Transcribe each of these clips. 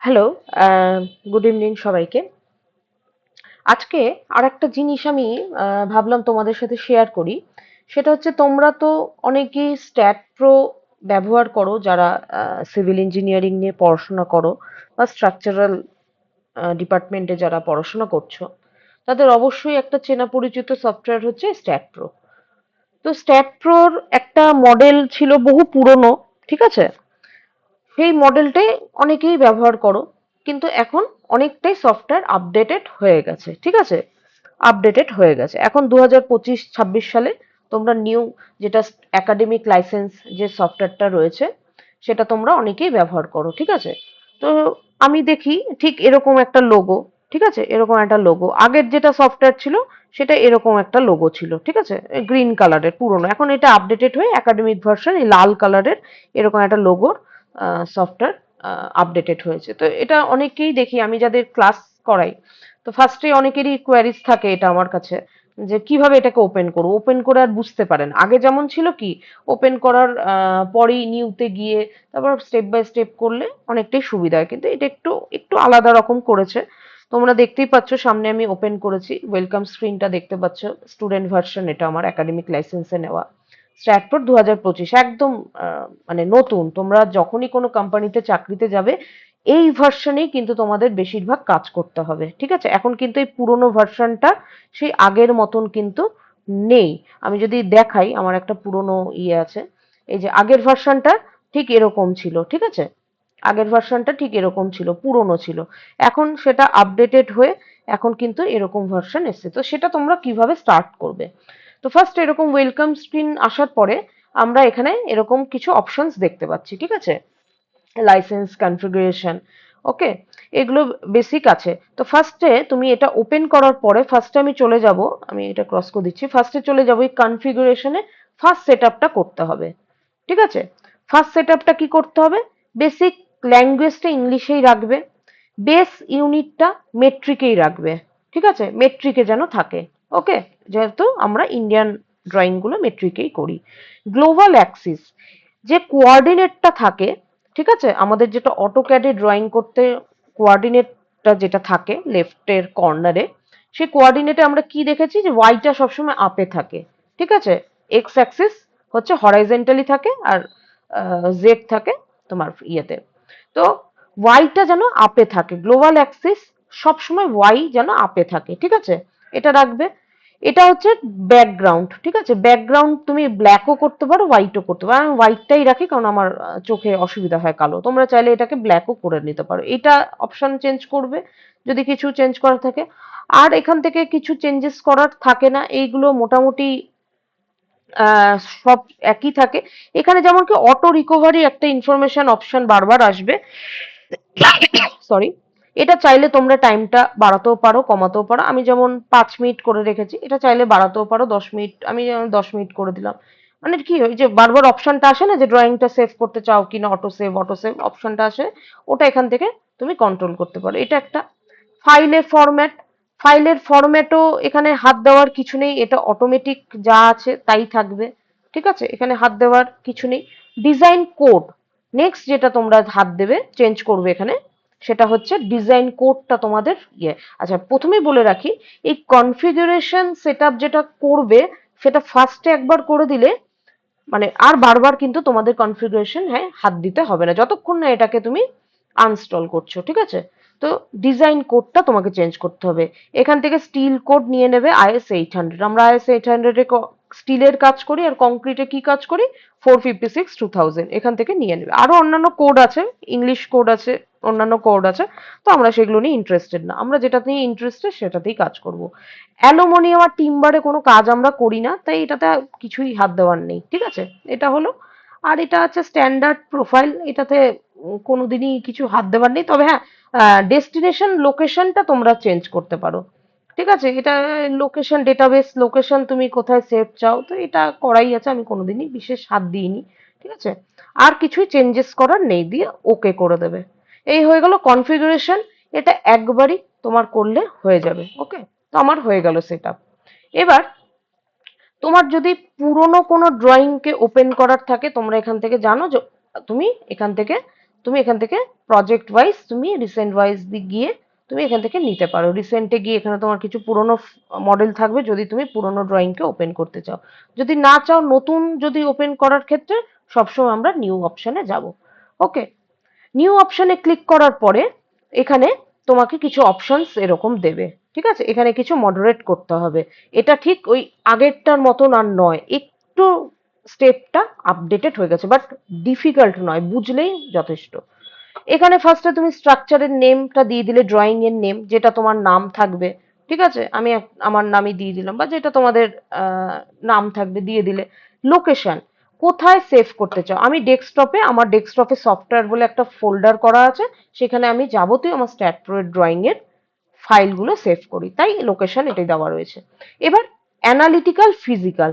Hello, good evening সবাইকে। আজকে আরেকটা জিনিস আমি ভাবলাম তোমাদের সাথে শেয়ার করি। সেটা হচ্ছে তোমরা তো অনেকেই স্ট্যাট প্রো ব্যবহার করো যারা সিভিল ইঞ্জিনিয়ারিং নিয়ে পড়াশোনা করো বা স্ট্রাকচারাল ডিপার্টমেন্টে যারা পড়াশোনা করছো। তাদের অবশ্যই একটা চেনা পরিচিত সফটওয়্যার হচ্ছে স্ট্যাট প্রো। তো স্ট্যাট প্রোর একটা মডেল ছিল বহু পুরনো, ঠিক আছে? সেই মডেলটাই অনেকেই ব্যবহার করো, কিন্তু এখন অনেকটাই সফটওয়্যার আপডেটেড হয়ে গেছে, ঠিক আছে? আপডেটেড হয়ে গেছে এখন 2025-26 সালে তোমরা নিউ যেটা একাডেমিক লাইসেন্স যে সফটওয়্যারটা রয়েছে সেটা তোমরা অনেকেই ব্যবহার করো, ঠিক আছে? তো আমি দেখি ঠিক এরকম একটা লোগো, ঠিক আছে? এরকম একটা লোগো আগের যেটা সফটওয়্যার ছিল সেটা এরকম একটা লোগো ছিল, ঠিক আছে? গ্রিন কালারের পুরনো, এখন এটা আপডেটেড হয়ে একাডেমিক ভার্সন এই লাল কালারের এরকম একটা লোগোর সফটওয়্যার আপডেটেড হয়েছে। তো এটা অনেকেই দেখি আমি যাদের ক্লাস করাই, তো ফার্স্টে অনেকেরই কোয়ারিজ থাকে এটা আমার কাছে যে কিভাবে এটাকে ওপেন করবো, ওপেন করে আর বুঝতে পারেন আগে যেমন ছিল কি ওপেন করার পরেই নিউতে গিয়ে তারপর স্টেপ বাই স্টেপ করলে অনেকটাই সুবিধা হয়, কিন্তু এটা একটু একটু আলাদা রকম করেছে। তোমরা দেখতেই পাচ্ছ সামনে আমি ওপেন করেছি, ওয়েলকাম স্ক্রিনটা দেখতে পাচ্ছ, স্টুডেন্ট ভার্সন এটা আমার একাডেমিক লাইসেন্সে নেওয়া স্ট্যাটফোর্ড 2025 একদম মানে নতুন। তোমরা যখনই কোনো কোম্পানিতে চাকরিতে যাবে এই ভার্সনেই কিন্তু তোমাদের বেশিরভাগ কাজ করতে হবে, ঠিক আছে? এখন কিন্তু এই পুরোনো ভার্সনটা সেই আগের মতন কিন্তু নেই। আমি যদি দেখাই আমার একটা পুরোনো ইয়ে আছে, এই যে আগের ভার্সনটা ঠিক এরকম ছিল, ঠিক আছে? আগের ভার্সনটা ঠিক এরকম ছিল, পুরোনো ছিল। এখন সেটা আপডেটেড হয়ে এখন কিন্তু এরকম ভার্সন এসছে। তো সেটা তোমরা কিভাবে স্টার্ট করবে? তো ফার্স্ট এরকম ওয়েলকাম স্ক্রিন আসার পরে আমরা এখানে এরকম কিছু অপশনস দেখতে পাচ্ছি, ঠিক আছে? লাইসেন্স কনফিগারেশন, ওকে, এগুলো বেসিক আছে। তো ফার্স্টে তুমি এটা ওপেন করার পরে ফার্স্টে আমি চলে যাব, আমি এটা ক্রস করে দিচ্ছি, ফার্স্টে চলে যাব এই কনফিগারেশনে। ফার্স্ট সেট আপটা করতে হবে, ঠিক আছে? ফার্স্ট সেট আপটা কি করতে হবে? বেসিক ল্যাঙ্গুয়েজটা ইংলিশেই রাখবে, বেস ইউনিটটা মেট্রিকেই রাখবে, ঠিক আছে? মেট্রিকে যেন থাকে, ওকে, যেহেতু আমরা ইন্ডিয়ান ড্রয়িং গুলো মেট্রিকেই করি। গ্লোবাল অ্যাক্সিস যে কোঅর্ডিনেটটা থাকে, ঠিক আছে? আমাদের যেটা অটোক্যাডে ড্রয়িং করতে কোঅর্ডিনেটটা যেটা থাকে লেফটের কর্নারে, সেই কোঅর্ডিনেটে আমরা কি দেখেছি যে ওয়াইটা সবসময় আপে থাকে, ঠিক আছে? এক্স অ্যাক্সিস হচ্ছে হরাইজেন্টালি থাকে আর জেড থাকে তোমার ইয়েতে। তো ওয়াইটা যেন আপে থাকে, গ্লোবাল অ্যাক্সিস সবসময় ওয়াই যেন আপে থাকে, ঠিক আছে? এটা রাখবে। এটা হচ্ছে ব্যাকগ্রাউন্ড, ঠিক আছে? ব্যাকগ্রাউন্ড তুমি ব্ল্যাকও করতে পারো হোয়াইটও করতে পারো, আমি হোয়াইটটাই রাখি কারণ আমার চোখে অসুবিধা হয় কালো। তোমরা চাইলে এটাকে ব্ল্যাকও করে নিতে পারো, এটা অপশন চেঞ্জ করবে যদি কিছু চেঞ্জ করা থাকে। আর এখান থেকে কিছু চেঞ্জেস করার থাকে না, এইগুলো মোটামুটি সব একই থাকে। এখানে যেমন কি অটো রিকভারি একটা ইনফরমেশন অপশন বারবার আসবে, সরি, এটা চাইলে তোমরা টাইমটা বাড়াতেও পারো কমাতেও পারো। আমি যেমন 5 মিনিট করে রেখেছি, এটা চাইলে বাড়াতেও পারো 10 মিনিট, আমি যেমন 10 মিনিট করে দিলাম। মানে কি হয় যে বারবার অপশনটা আসে না যে ড্রয়িংটা সেভ করতে চাও কিনা, অটো সেভ অপশনটা আসে, ওটা এখান থেকে তুমি কন্ট্রোল করতে পারো। এটা একটা ফাইলের ফরম্যাট, ফাইলের ফরম্যাটও এখানে হাত দেওয়ার কিছু নেই, এটা অটোমেটিক যা আছে তাই থাকবে, ঠিক আছে? এখানে হাত দেওয়ার কিছু নেই। ডিজাইন কোড, নেক্সট যেটা তোমরা হাত দেবে চেঞ্জ করবে এখানে, সেটা হচ্ছে ডিজাইন কোডটা তোমাদের ইয়ে। আচ্ছা, প্রথমেই বলে রাখি, এই কনফিগারেশন সেটআপ যেটা করবে সেটা ফার্স্টে একবার করে দিলে মানে আর বারবার কিন্তু তোমাদের কনফিগারেশন হ্যাঁ হাত দিতে হবে না যতক্ষণ না এটাকে তুমি আনস্টল করছো, ঠিক আছে? তো ডিজাইন কোডটা তোমাকে চেঞ্জ করতে হবে। এখান থেকে স্টিল কোড নিয়ে নেবে IS 800, আমরা IS 800 এ স্টিলের কাজ করি আর কংক্রিটে কি কাজ করি 456-2000, এখান থেকে নিয়ে নেবে। আরো অন্যান্য কোড আছে, ইংলিশ কোড আছে, অন্যান্য কোড আছে, তো আমরা সেগুলো নিয়ে ইন্টারেস্টেড না, আমরা যেটা নিয়ে ইন্টারেস্টেড সেটাতেই কাজ করব। অ্যালুমিনিয়াম আর টিম্বারে কোনো কাজ আমরা করি না, তাই এটাতে কিছুই হাত দেওয়ার নেই, ঠিক আছে? এটা হলো। আর এটা হচ্ছে স্ট্যান্ডার্ড প্রোফাইল, এটাতে কোনোদিনই কিছু হাত দেওয়ার নেই। তবে হ্যাঁ, ডেস্টিনেশন লোকেশনটা তোমরা চেঞ্জ করতে পারো, ঠিক আছে? এটা লোকেশন ডেটাবেস লোকেশন তুমি কোথায় সেভ চাও, তো এটা করাই আছে, আমি কোনোদিনই বিশেষ হাত দিইনি, ঠিক আছে? আর কিছুই চেঞ্জেস করার নেই, দিয়ে ওকে করে দেবে। এই হয়ে গেল কনফিগারেশন, এটা একবারই তোমার করলে হয়ে যাবে, ওকে? তো আমার হয়ে গেল সেট আপ। এবার তোমার যদি পুরোনো কোনো ড্রয়িংকে ওপেন করার থাকে তোমরা এখান থেকে জানো যে তুমি এখান থেকে তুমি এখান থেকে প্রজেক্ট ওয়াইজ তুমি রিসেন্ট ওয়াইজ গিয়ে তুমি এখান থেকে নিতে পারো। রিসেন্টে গিয়ে এখানে তোমার কিছু পুরোনো মডেল থাকবে যদি তুমি পুরোনো ড্রয়িংকে ওপেন করতে চাও। যদি না চাও নতুন যদি ওপেন করার ক্ষেত্রে সবসময় আমরা নিউ অপশনে যাব। ওকে, নিউ অপশনে ক্লিক করার পরে এখানে তোমাকে কিছু অপশনস এরকম দেবে। ঠিক আছে, এখানে কিছু মডারেট করতে হবে। এটা ঠিক ওই আগেরটার মতন আর নয়, একটু স্টেপটা আপডেটেড হয়ে গেছে, বাট ডিফিকাল্ট নয়, বুঝলেই যথেষ্ট। এখানে ফার্স্টে তুমি স্ট্রাকচারের নেমটা দিয়ে দিলে, ড্রয়িং এর নেম যেটা তোমার নাম থাকবে। ঠিক আছে, আমি আমার নামই দিয়ে দিলাম, বা যেটা তোমাদের নাম থাকবে দিয়ে দিলে। লোকেশন, কোথায় সেভ করতে চাও। আমি ডেস্কটপে, আমার ডেস্কটপে সফটওয়্যার বলে একটা ফোল্ডার করা আছে, সেখানে আমি যাবতীয় আমার স্ট্যাট প্রো এর ড্রয়িং এর ফাইলগুলো সেভ করি, তাই লোকেশন এটাই দেওয়া রয়েছে। এবার অ্যানালিটিক্যাল, ফিজিক্যাল,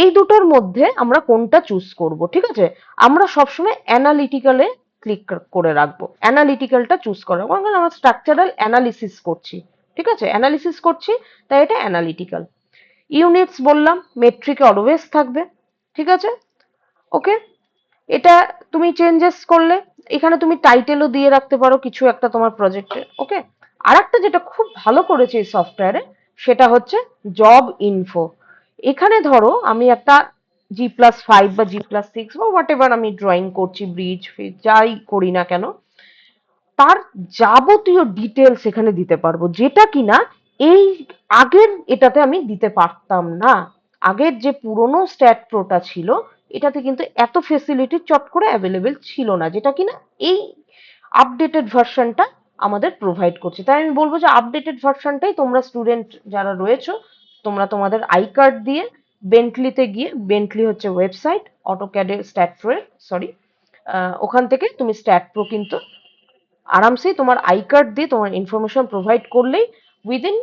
এই দুটোর মধ্যে আমরা কোনটা চুজ করব। ঠিক আছে, আমরা সবসময় অ্যানালিটিক্যালে ক্লিক করে রাখবো, অ্যানালিটিক্যালটা চুজ করে, কারণ আমরা স্ট্রাকচারাল অ্যানালিসিস করছি। ঠিক আছে, অ্যানালিসিস করছি, তাই এটা অ্যানালিটিক্যাল। ইউনিটস বললাম, মেট্রিকে অলওয়েজ থাকবে। ঠিক আছে, ওকে। এটা তুমি চেঞ্জেস করলে এখানে তুমি টাইটেলও দিয়ে রাখতে পারো কিছু একটা তোমার প্রজেক্টে। ওকে, আর একটা যেটা খুব ভালো করেছে এই সফটওয়্যারে, সেটা হচ্ছে জব ইনফো। এখানে ধরো আমি একটা G+5 বা G+6 বা হোয়াট এভার আমি ড্রয়িং করছি, ব্রিজ ফিজ যাই করি না কেন, তার যাবতীয় ডিটেলস এখানে দিতে পারবো, যেটা কিনা এই আগের এটাতে আমি দিতে পারতাম না। আগের যে পুরোনো স্ট্যাট প্রোটা ছিল, এটাতে কিন্তু এত ফেসিলিটি চট করে অ্যাভেলেবেল ছিল না, যেটা কিনা এই আপডেটেড ভার্সনটা আমাদের প্রোভাইড করছে। তাই আমি বলবো যে আপডেটেড ভার্সনটাই তোমরা স্টুডেন্ট যারা রয়েছো, তোমরা তোমাদের আই কার্ড দিয়ে বেন্টলিতে গিয়ে, বেন্টলি হচ্ছে ওয়েবসাইট অটোক্যাডের স্ট্যাট প্রো এর, সরি, ওখান থেকে তুমি স্ট্যাট প্রো কিন্তু আরামসে তোমার আই কার্ড দিয়ে তোমার ইনফরমেশন প্রোভাইড করলেই উইদিন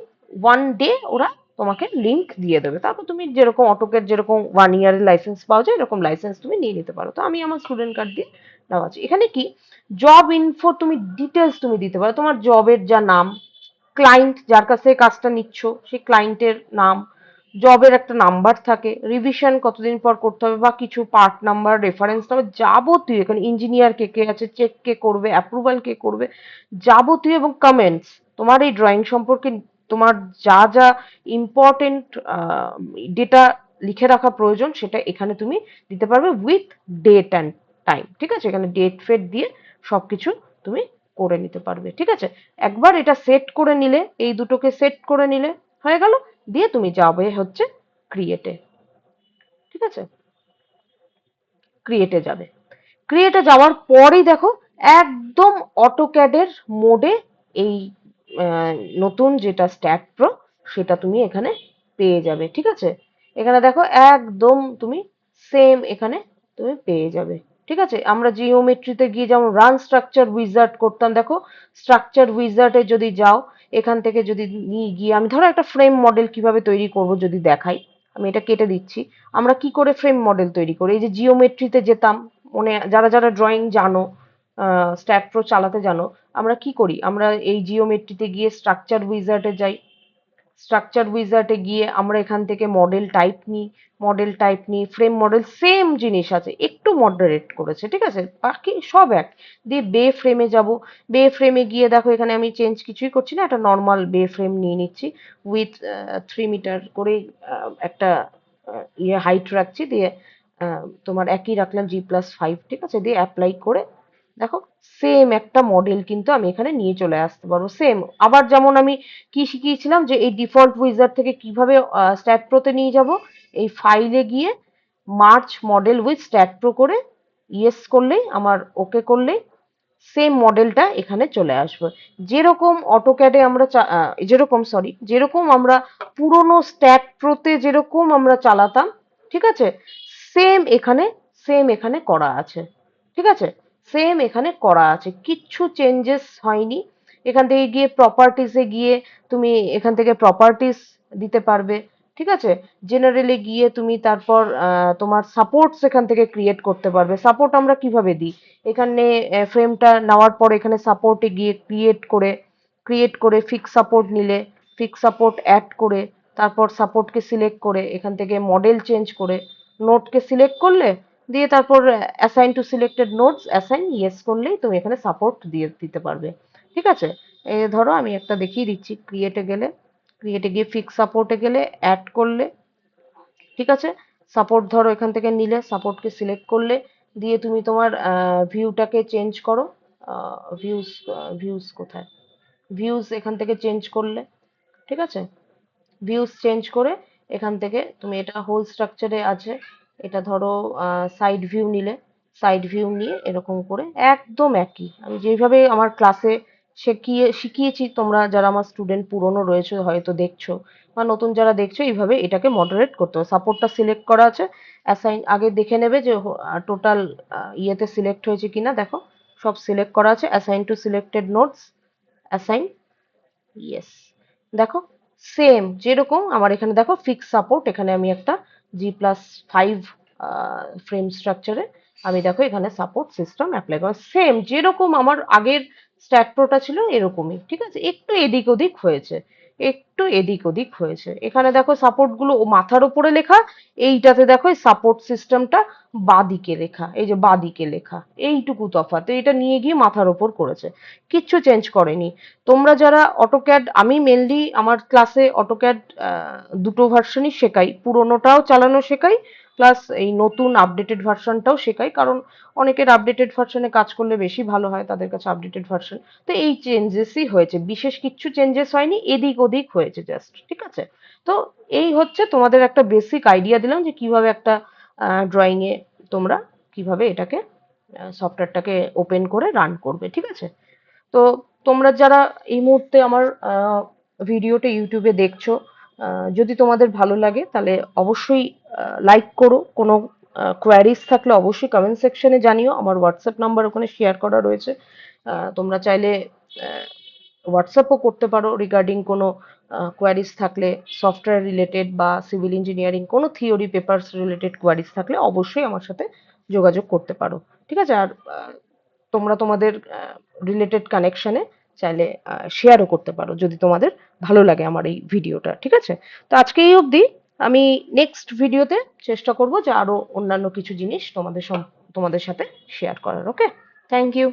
1 ডে ওরা তোমাকে লিঙ্ক দিয়ে দেবে। তারপর তুমি যেরকম অটোকের যেরকম 1 ইয়ারের লাইসেন্স পাওয়া যায়, এরকম লাইসেন্স তুমি নিয়ে নিতে পারো। তো আমি আমার স্টুডেন্ট কার্ড দিয়ে নেওয়া আছে। এখানে কি জব ইনফো, তুমি ডিটেলস তুমি দিতে পারো, তোমার জবের যা নাম, ক্লায়েন্ট যার কাছে কাজটা নিচ্ছ সেই ক্লায়েন্টের নাম, জবের একটা নাম্বার থাকে, রিভিশন কতদিন পর করতে হবে, বা কিছু পার্ট নাম্বার, রেফারেন্স নাম্বার, যাবতীয় এখানে ইঞ্জিনিয়ার কে কে আছে, চেক কে করবে, অ্যাপ্রুভাল কে করবে, যাবতীয়, এবং কমেন্টস তোমার এই ড্রয়িং সম্পর্কে তোমার যা যা ইম্পর্টেন্ট ডেটা লিখে রাখা প্রয়োজন, সেটা এখানে তুমি দিতে পারবে উইথ ডেট অ্যান্ড টাইম। ঠিক আছে, এখানে ডেট ফেট দিয়ে সবকিছু তুমি করে নিতে পারবে। ঠিক আছে, একবার এটা সেট করে নিলে, এই দুটোকে সেট করে নিলে হয়ে গেল, দিয়ে তুমি যাবে হচ্ছে ক্রিয়েটে। ঠিক আছে, ক্রিয়েটে যাবে। ক্রিয়েটে যাওয়ার পরেই দেখো একদম অটোক্যাডের মোডে এই নতুন যেটা স্ট্যাট প্রো, সেটা তুমি এখানে পেয়ে যাবে। ঠিক আছে, এখানে দেখো একদম তুমি সেম এখানে তুমি পেয়ে যাবে। ঠিক আছে, আমরা জিওমেট্রিতে গিয়ে যেমন রান স্ট্রাকচার উইজার্ড করতাম, দেখো স্ট্রাকচার উইজার্ডে যদি যাও, এখান থেকে যদি নিয়ে গিয়ে আমি ধরো একটা ফ্রেম মডেল কিভাবে তৈরি করব যদি দেখাই, আমি এটা কেটে দিচ্ছি। আমরা কি করে ফ্রেম মডেল তৈরি করি, এই যে জিওমেট্রিতে যেতাম, মনে যারা যারা ড্রয়িং জানো, স্ট্যাট প্রো চালাতে জানো, আমরা কি করি, আমরা এই জিওমেট্রিতে গিয়ে স্ট্রাকচার উইজার্ডে যাই। স্ট্রাকচার উইজার্ডে গিয়ে আমরা এখান থেকে মডেল টাইপ নিই, মডেল টাইপ নিই, ফ্রেম মডেল সেম জিনিস আছে, একটু মডারেট করেছে। ঠিক আছে, বাকি সব এক। দিয়ে বে ফ্রেমে যাব, বে ফ্রেমে গিয়ে দেখো এখানে আমি চেঞ্জ কিছুই করছি না, একটা নর্মাল বে ফ্রেম নিয়ে নিচ্ছি, উইথ 3 মিটার করে একটা ইয়ে হাইট রাখছি, দিয়ে তোমার একই রাখলাম G+5। ঠিক আছে, দিয়ে অ্যাপ্লাই করে দেখো সেম একটা মডেল কিন্তু আমি এখানে নিয়ে চলে আসতে পারবো সেম। আবার যেমন আমি কি শিখিয়েছিলাম যে এই ডিফল্ট উইজার থেকে কিভাবে স্ট্যাট প্রোতে নিয়ে যাব, এই ফাইলে গিয়ে March model with stat pro করে ইয়েস করলেই, আমার ওকে করলেই সেম মডেলটা এখানে চলে আসবে। যেরকম অটোক্যাডে আমরা যেরকম আমরা পুরোনো স্ট্যাট প্রোতে যেরকম আমরা চালাতাম, ঠিক আছে, সেম এখানে সেম এখানে করা আছে। ঠিক আছে, সেম এখানে করা আছে, কিচ্ছু চেঞ্জেস হয়নি। এখান থেকে গিয়ে প্রপার্টিসে গিয়ে তুমি এখান থেকে প্রপার্টিস দিতে পারবে। ঠিক আছে, জেনারেলে গিয়ে তুমি তারপর তোমার সাপোর্টস এখান থেকে ক্রিয়েট করতে পারবে। সাপোর্ট আমরা কিভাবে দিই, এখানে ফ্রেমটা নেওয়ার পর এখানে সাপোর্টে গিয়ে ক্রিয়েট করে ফিক্স সাপোর্ট নিলে, ফিক্স সাপোর্ট অ্যাড করে, তারপর সাপোর্টকে সিলেক্ট করে এখান থেকে মডেল চেঞ্জ করে নোটকে সিলেক্ট করলে, দিয়ে তারপর assign to selected notes, assign yes করলেই তুমি এখানে সাপোর্ট দিয়ে দিতে পারবে। ঠিক আছে? এই ধরো আমি একটা দেখিয়ে দিচ্ছি। ক্রিয়েটে গেলে, ক্রিয়েটে গিয়ে ফিক্স সাপোর্টে গেলে অ্যাড করলে, ঠিক আছে? সাপোর্ট ধরো এখান থেকে নিলে, সাপোর্টকে সিলেক্ট করলে, দিয়ে তুমি তোমার ভিউটাকে চেঞ্জ করো। ভিউজ, ভিউজ কোথায়? ভিউজ এখান থেকে চেঞ্জ করলে, ঠিক আছে? ভিউজ চেঞ্জ করে এখান থেকে তুমি, এটা হোল স্ট্রাকচারে আছে, এটা ধরো সাইড ভিউ নিলে, সাইড ভিউ নিয়ে এরকম করে একদম একই আমি যেইভাবে আমার ক্লাসে শিখিয়েছি, তোমরা যারা আমার স্টুডেন্ট পুরনো রয়েছে হয়তো দেখছো, বা নতুন যারা দেখছো, এইভাবে এটাকে মডারেট করতে হবে। সাপোর্টটা সিলেক্ট করা আছে, অ্যাসাইন আগে দেখে নেবে যে টোটাল ইয়েতে সিলেক্ট হয়েছে কিনা, দেখো সব সিলেক্ট করা আছে। Assign to selected notes, assign yes, দেখো সেম যেরকম আমার এখানে দেখো ফিক্স সাপোর্ট, এখানে আমি একটা G+5 ফ্রেম স্ট্রাকচারে আমি দেখো এখানে সাপোর্ট সিস্টেম অ্যাপ্লাই করা, সেম যেরকম আমার আগের স্ট্যাট প্রোটা ছিল এরকমই। ঠিক আছে, একটু এদিক ওদিক হয়েছে, একটু এদিক ওদিক হয়েছে। এখানে দেখো সাপোর্ট গুলো মাথার উপরে লেখা, এইটাতে দেখো এই সাপোর্ট সিস্টেমটা বাদিকে লেখা, এই যে বাদিকে লেখা, এইটুকু তফাৎ। এটা নিয়ে গিয়ে মাথার ওপর করেছে, কিচ্ছু চেঞ্জ করেনি। তোমরা যারা অটোক্যাড, আমি মেনলি আমার ক্লাসে অটোক্যাড দুটো ভার্সনই শেখাই, পুরোনোটাও চালানো শেখাই, প্লাস এই নতুন আপডেটেড ভার্সনটাও শেখাই, কারণ অনেকের আপডেটেড ভার্সনে কাজ করলে বেশি ভালো হয়, তাদের কাছে আপডেটেড ভার্সন। তো এই চেঞ্জেসই হয়েছে, বিশেষ কিচ্ছু চেঞ্জেস হয়নি, এদিক ওদিক হয়েছে জাস্ট। ঠিক আছে, তো এই হচ্ছে তোমাদের একটা বেসিক আইডিয়া দিলাম যে কিভাবে একটা ড্রয়িং এ তোমরা কিভাবে এটাকে সফটওয়্যারটাকে ওপেন করে রান করবে। ঠিক আছে, তো তোমরা যারা এই মুহূর্তে আমার ভিডিওটা ইউটিউবে দেখছো, যদি তোমাদের ভালো লাগে তাহলে অবশ্যই লাইক করো। কোনো কোয়ারিজ থাকলে অবশ্যই কমেন্ট সেকশনে জানিও, আমার হোয়াটসঅ্যাপ নাম্বার ওখানে শেয়ার করা রয়েছে। তোমরা চাইলে হোয়াটসঅ্যাপও করতে পারো রিগার্ডিং কোনো কোয়ারিজ থাকলে, সফটওয়্যার রিলেটেড বা সিভিল ইঞ্জিনিয়ারিং কোনো থিওরি পেপারস রিলেটেড কোয়ারিজ থাকলে অবশ্যই আমার সাথে যোগাযোগ করতে পারো। ঠিক আছে, আর তোমরা তোমাদের রিলেটেড কানেকশনে চাইলে শেয়ারও করতে পারো যদি তোমাদের ভালো লাগে আমার এই ভিডিওটা। ঠিক আছে, তো আজকে এই অবধি। আমি নেক্সট ভিডিওতে চেষ্টা করব যে আরো অন্যান্য কিছু জিনিস তোমাদের সাথে শেয়ার করার। ওকে, থ্যাংক ইউ।